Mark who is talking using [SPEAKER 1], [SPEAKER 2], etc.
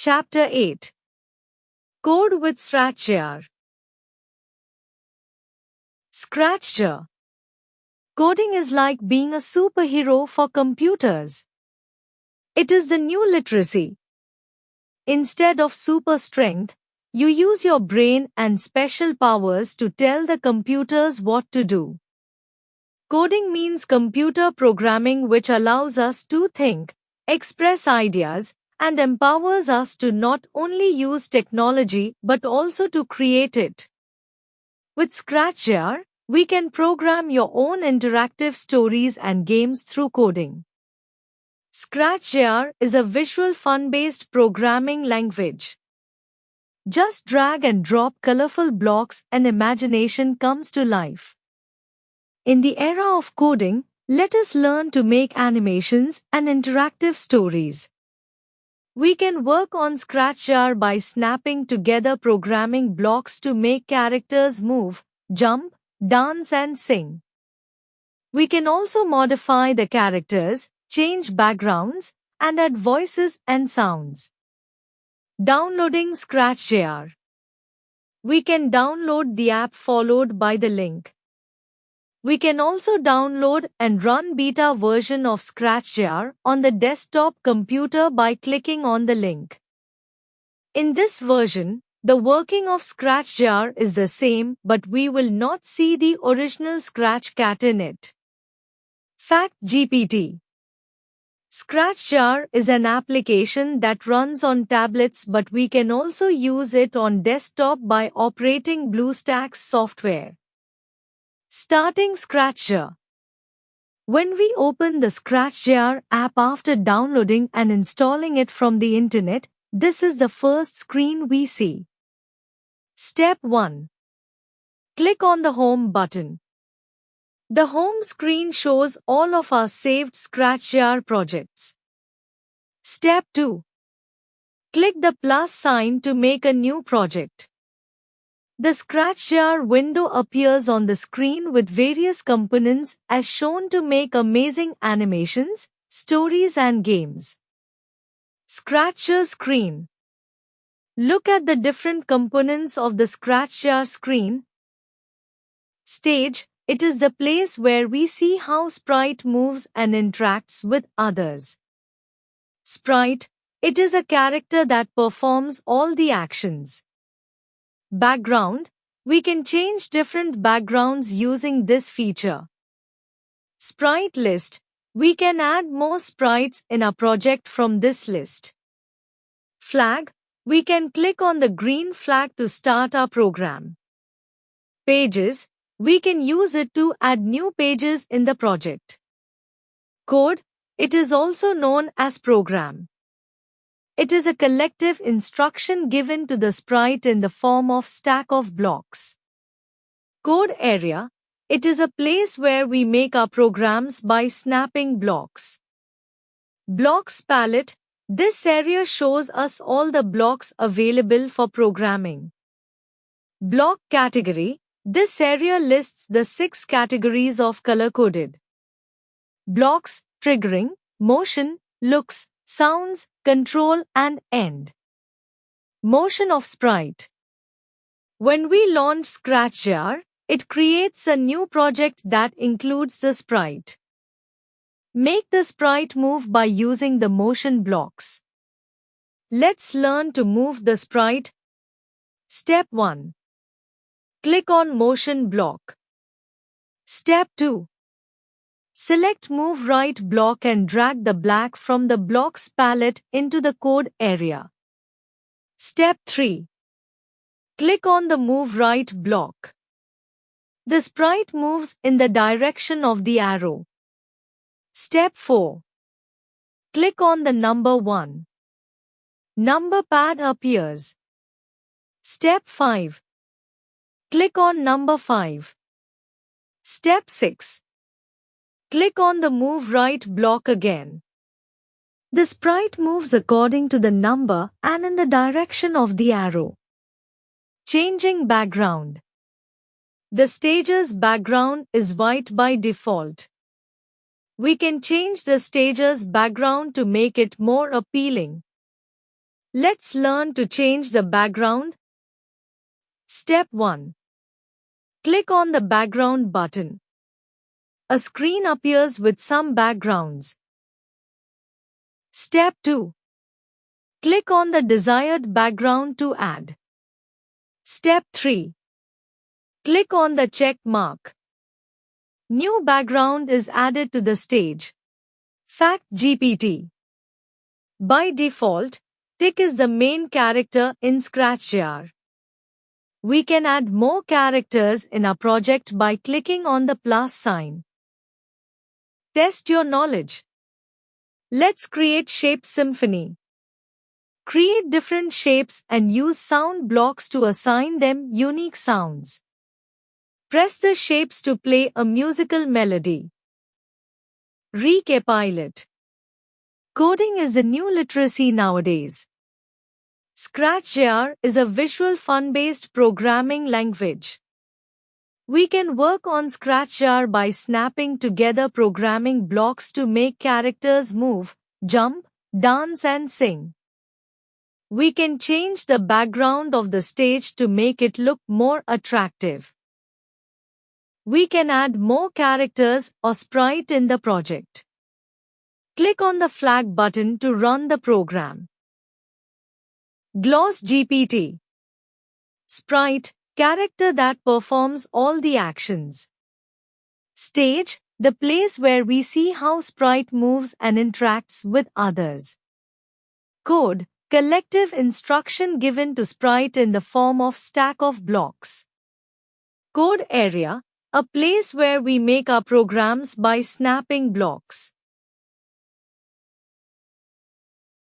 [SPEAKER 1] Chapter 8. Code with ScratchJar. ScratchJar. Coding is like being a superhero for computers. It is the new literacy. Instead of super strength, you use your brain and special powers to tell the computers what to do. Coding means computer programming, which allows us to think, express ideas, and empowers us to not only use technology but also to create it. With ScratchJar, we can program your own interactive stories and games through coding. ScratchJar is a visual fun-based programming language. Just drag and drop colorful blocks and imagination comes to life. In the era of coding, let us learn to make animations and interactive stories. We can work on ScratchJar by snapping together programming blocks to make characters move, jump, dance and sing. We can also modify the characters, change backgrounds, and add voices and sounds. Downloading ScratchJar. We can download the app followed by the link. We can also download and run beta version of ScratchJar on the desktop computer by clicking on the link. In this version, the working of ScratchJar is the same, but we will not see the original Scratchcat in it. FactGPT. ScratchJar is an application that runs on tablets, but we can also use it on desktop by operating BlueStacks software. Starting ScratchJar. When we open the ScratchJar app after downloading and installing it from the internet, this is the first screen we see. Step 1. Click on the Home button. The home screen shows all of our saved ScratchJar projects. Step 2. Click the plus sign to make a new project. The ScratchJar window appears on the screen with various components as shown to make amazing animations, stories and games. ScratchJar screen. Look at the different components of the ScratchJar screen. Stage. It is the place where we see how Sprite moves and interacts with others. Sprite. It is a character that performs all the actions. Background. We can change different backgrounds using this feature. Sprite list. We can add more sprites in our project from this list. Flag. We can click on the green flag to start our program. Pages. We can use it to add new pages in the project. Code. It is also known as program. It is a collective instruction given to the sprite in the form of stack of blocks. Code area. It is a place where we make our programs by snapping blocks. Blocks palette. This area shows us all the blocks available for programming. Block category. This area lists the 6 categories of color-coded blocks: triggering, motion, looks, sounds, control, and end. Motion of sprite. When we launch ScratchJar, it creates a new project that includes the sprite. Make the sprite move by using the motion blocks. Let's learn to move the sprite. Step 1. Click on Motion block. Step 2. Select Move Right block and drag the black from the blocks palette into the code area. Step 3. Click on the Move Right block. The sprite moves in the direction of the arrow. Step 4. Click on the number 1. Number pad appears. Step 5. Click on number 5. Step 6. Click on the Move Right block again. The sprite moves according to the number and in the direction of the arrow. Changing background. The stage's background is white by default. We can change the stage's background to make it more appealing. Let's learn to change the background. Step 1. Click on the background button. A screen appears with some backgrounds. Step 2. Click on the desired background to add. Step 3. Click on the check mark. New background is added to the stage. Fact GPT. By default, Tick is the main character in ScratchJar. We can add more characters in our project by clicking on the plus sign. Test your knowledge. Let's create Shape Symphony. Create different shapes and use sound blocks to assign them unique sounds. Press the shapes to play a musical melody. Recapitulate. Coding is the new literacy nowadays. ScratchJar is a visual fun-based programming language. We can work on ScratchJar by snapping together programming blocks to make characters move, jump, dance and sing. We can change the background of the stage to make it look more attractive. We can add more characters or sprite in the project. Click on the flag button to run the program. Gloss GPT. Sprite, character that performs all the actions. Stage, the place where we see how sprite moves and interacts with others. Code, collective instruction given to sprite in the form of stack of blocks. Code area, a place where we make our programs by snapping blocks.